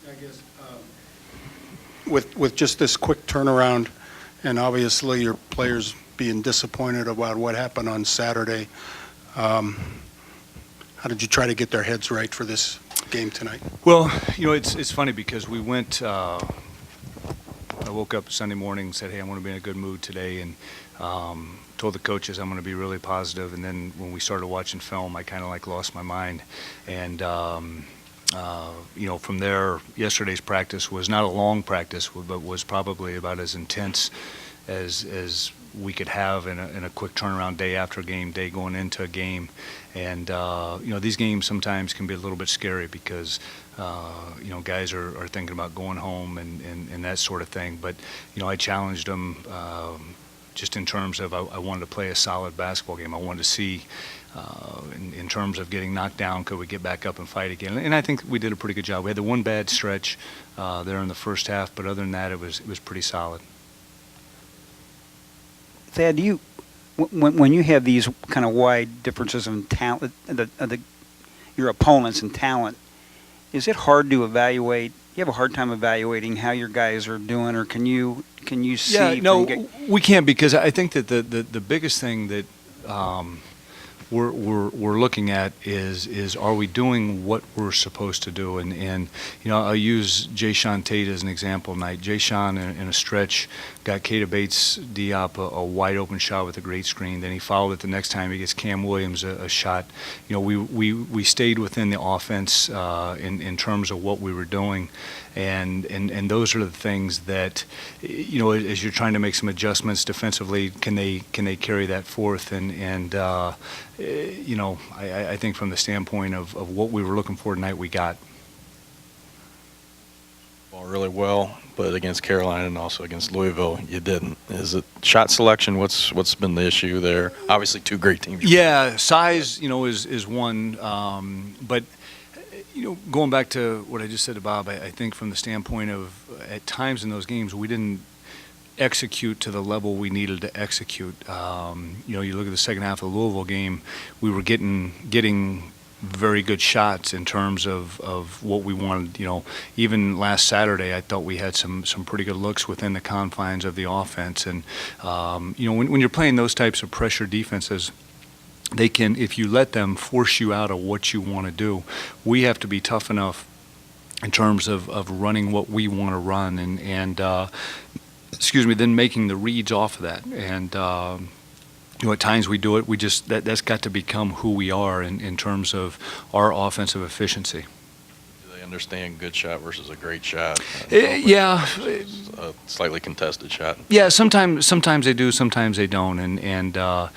I guess with just this quick turnaround, and obviously your players being disappointed about what happened on Saturday, how did you try to get their heads right for this game tonight? Well, it's funny because we went. I woke up Sunday morning and said, "Hey, I want to be in a good mood today," and told the coaches I'm going to be really positive. And then when we started watching film, I kind of lost my mind. And from there, yesterday's practice was not a long practice, but was probably about as intense as we could have in a quick turnaround day after a game, day going into a game. And these games sometimes can be a little bit scary because guys are thinking about going home and that sort of thing. But I challenged them just in terms of I wanted to play a solid basketball game. I wanted to see in terms of getting knocked down, could we get back up and fight again? And I think we did a pretty good job. We had the one bad stretch there in the first half, but other than that, it was pretty solid. Thad, when you have these kind of wide differences in talent, your opponents in talent, is it hard to evaluate? You have a hard time evaluating how your guys are doing, or can you see? Yeah, no, we can't, because I think that the biggest thing that we're looking at is are we doing what we're supposed to do? And I'll use Jayshawn Tate as an example tonight. Jayshawn in a stretch got Keita Bates-Diop a wide open shot with a great screen. Then he followed it the next time. He gets Cam Williams a shot. We stayed within the offense in terms of what we were doing, and those are the things that as you're trying to make some adjustments defensively, can they carry that forth? I think from the standpoint of what we were looking for tonight, we got. Really well, but against Carolina and also against Louisville, you didn't. Is it shot selection? What's been the issue there? Obviously, two great teams. Yeah, size, is one, but going back to what I just said to Bob, I think from the standpoint of at times in those games we didn't execute to the level we needed to execute. You look at the second half of the Louisville game, we were getting very good shots in terms of what we wanted. Even last Saturday, I thought we had some pretty good looks within the confines of the offense. And when you're playing those types of pressure defenses, they can, if you let them, force you out of what you want to do. We have to be tough enough in terms of running what we want to run and then making the reads off of that. And at times we do it. That's got to become who we are in terms of our offensive efficiency. Do they understand good shot versus a great shot? Yeah. A slightly contested shot. Yeah, sometimes they do, sometimes they don't. I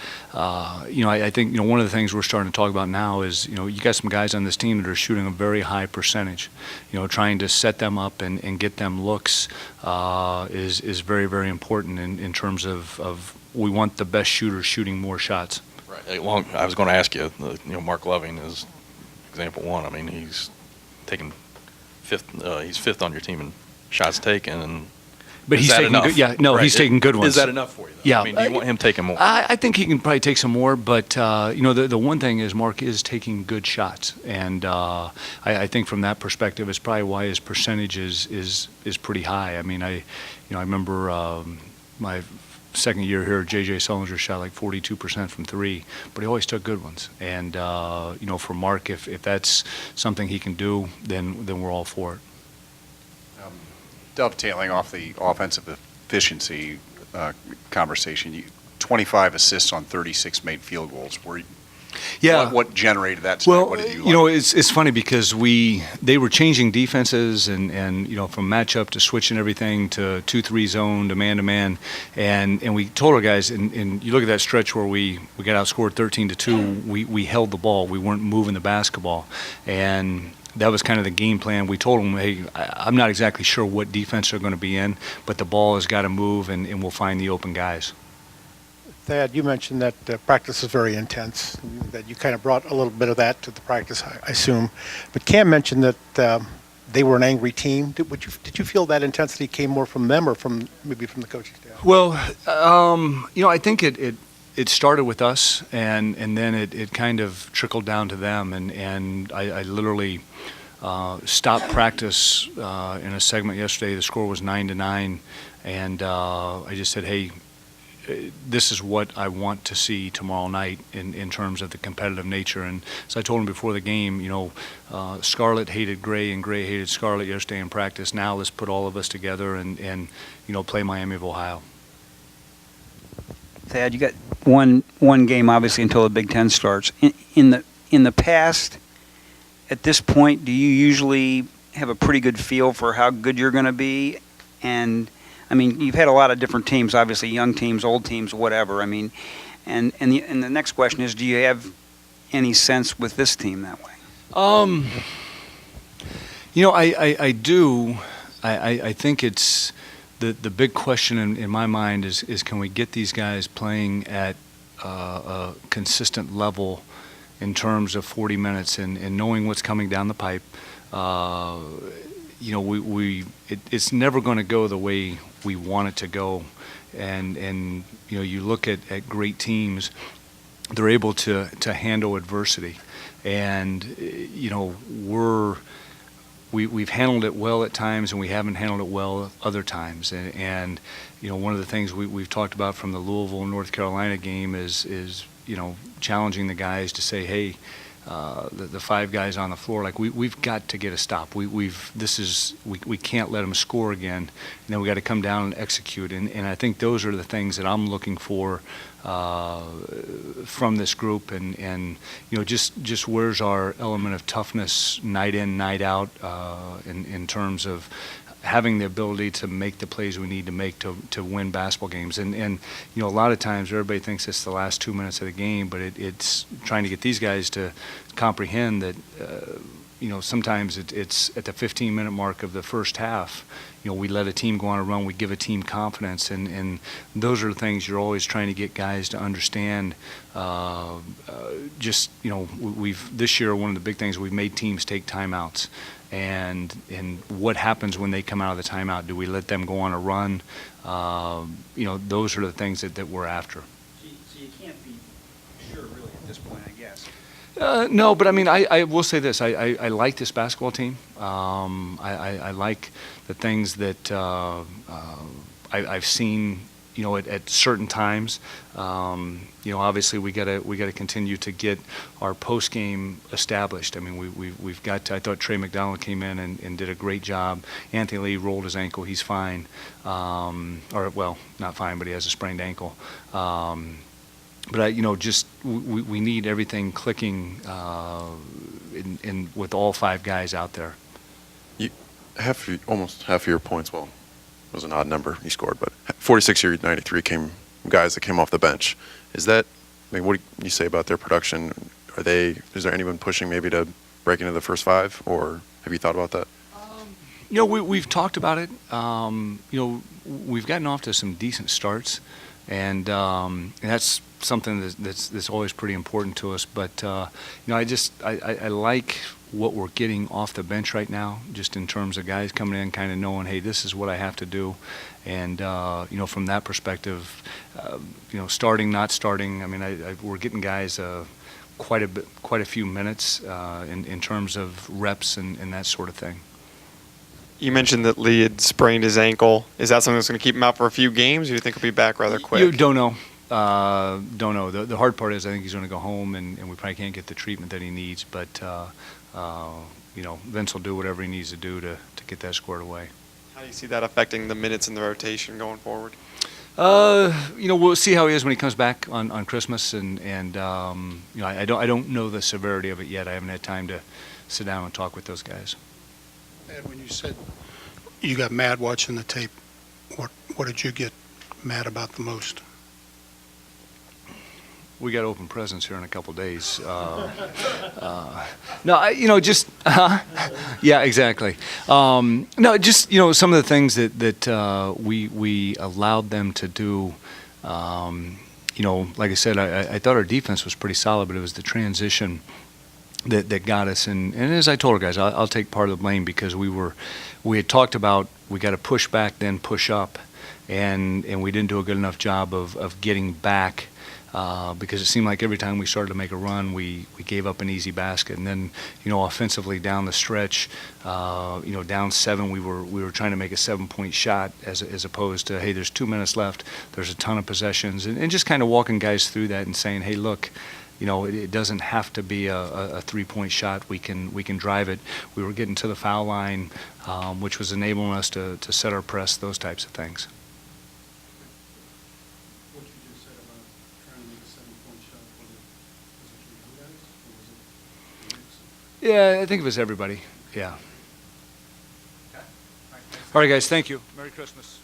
think one of the things we're starting to talk about now is you got some guys on this team that are shooting a very high percentage. Trying to set them up and get them looks is very, very important in terms of we want the best shooters shooting more shots. Right. Well, I was going to ask you. Mark Loving is example one. I mean, he's taken fifth. He's fifth on your team in shots taken, and but he's taking good, right. He's taking good ones. Is that enough for you, though? Yeah. I mean, do you want him taking more? I think he can probably take some more, but the one thing is Mark is taking good shots, and I think from that perspective, it's probably why his percentage is pretty high. I mean, I remember my second year here, J.J. Sullinger shot like 42% from three, but he always took good ones. And for Mark, if that's something he can do, then we're all for it. Dovetailing off the offensive efficiency conversation, 25 assists on 36 made field goals. Yeah. What generated that tonight? Well, what did you like? it's funny because they were changing defenses and from matchup to switching everything to 2-3 zone to man, and we told our guys, and you look at that stretch where we got outscored 13-2. We held the ball. We weren't moving the basketball, and that was kind of the game plan. We told them, hey, I'm not exactly sure what defense they're going to be in, but the ball has got to move, and we'll find the open guys. Thad, you mentioned that practice is very intense, that you kind of brought a little bit of that to the practice, I assume. But Cam mentioned that they were an angry team. Did you feel that intensity came more from them or maybe from the coaching staff? Well, I think it started with us, and then it kind of trickled down to them. And I literally stopped practice in a segment yesterday. The score was 9-9, and I just said, hey, this is what I want to see tomorrow night in terms of the competitive nature. And so I told him before the game, Scarlet hated Gray and Gray hated Scarlet yesterday in practice. Now let's put all of us together and play Miami of Ohio. Thad, you got one game obviously until the Big Ten starts. In the past, at this point, do you usually have a pretty good feel for how good you're going to be? And I mean, you've had a lot of different teams, obviously young teams, old teams, whatever. I mean, and the next question is, do you have any sense with this team that way? I do. I think it's the big question in my mind is can we get these guys playing at a consistent level in terms of 40 minutes and knowing what's coming down the pipe. It's never going to go the way we want it to go, and you look at great teams, they're able to handle adversity, and we've handled it well at times, and we haven't handled it well other times, and one of the things we've talked about from the Louisville North Carolina game is challenging the guys to say, hey, the five guys on the floor, like we've got to get a stop. We can't let them score again. And then we got to come down and execute. And I think those are the things that I'm looking for from this group. And just where's our element of toughness night in, night out in terms of having the ability to make the plays we need to make to win basketball games. And a lot of times everybody thinks it's the last 2 minutes of the game, but it's trying to get these guys to comprehend that, sometimes it's at the 15-minute mark of the first half. We let a team go on a run, we give a team confidence, and those are the things you're always trying to get guys to understand. We've this year, one of the big things, we've made teams take timeouts. And what happens when they come out of the timeout? Do we let them go on a run? Those are the things that we're after. So you can't be sure really at this point, I guess. No, but I mean, I will say this. I like this basketball team. I like the things that I've seen, at certain times. Obviously we gotta continue to get our post game established. I mean, we've got to, I thought Trey McDonald came in and did a great job. Anthony Lee rolled his ankle. He's fine. Not fine, but he has a sprained ankle. But we need everything clicking in with all five guys out there. Almost half of your points, well, it was an odd number you scored, but 46 or 93 guys that came off the bench. What do you say about their production? Is there anyone pushing maybe to break into the first five, or have you thought about that? We've talked about it. We've gotten off to some decent starts, and that's something that's always pretty important to us. But I like what we're getting off the bench right now, just in terms of guys coming in, kind of knowing, hey, this is what I have to do, and from that perspective, starting, not starting. I mean, we're getting guys quite a few minutes in terms of reps and that sort of thing. You mentioned that Lee had sprained his ankle. Is that something that's going to keep him out for a few games, or do you think he'll be back rather quick? You don't know. Don't know. The hard part is I think he's going to go home, and we probably can't get the treatment that he needs. But Vince will do whatever he needs to do to get that squared away. How do you see that affecting the minutes in the rotation going forward? We'll see how he is when he comes back on Christmas, and I don't know the severity of it yet. I haven't had time to sit down and talk with those guys. Ed, when you said you got mad watching the tape, what did you get mad about the most? We got open presents here in a couple days. Yeah, exactly. Some of the things that we allowed them to do. Like I said, I thought our defense was pretty solid, but it was the transition that got us. And as I told our guys, I'll take part of the blame, because we had talked about we got to push back, then push up, and we didn't do a good enough job of getting back because it seemed like every time we started to make a run, we gave up an easy basket. And then, offensively down the stretch, down 7, we were trying to make a 7-point shot as opposed to, hey, there's 2 minutes left, there's a ton of possessions, and just kind of walking guys through that and saying, hey, look, it doesn't have to be a 3-point shot. We can drive it. We were getting to the foul line, which was enabling us to set our press, those types of things. What you just said about trying to make a 7-point shot, was it your young guys, or was it a mix of? Yeah, I think it was everybody. Yeah. All right, guys. Thank you. Merry Christmas.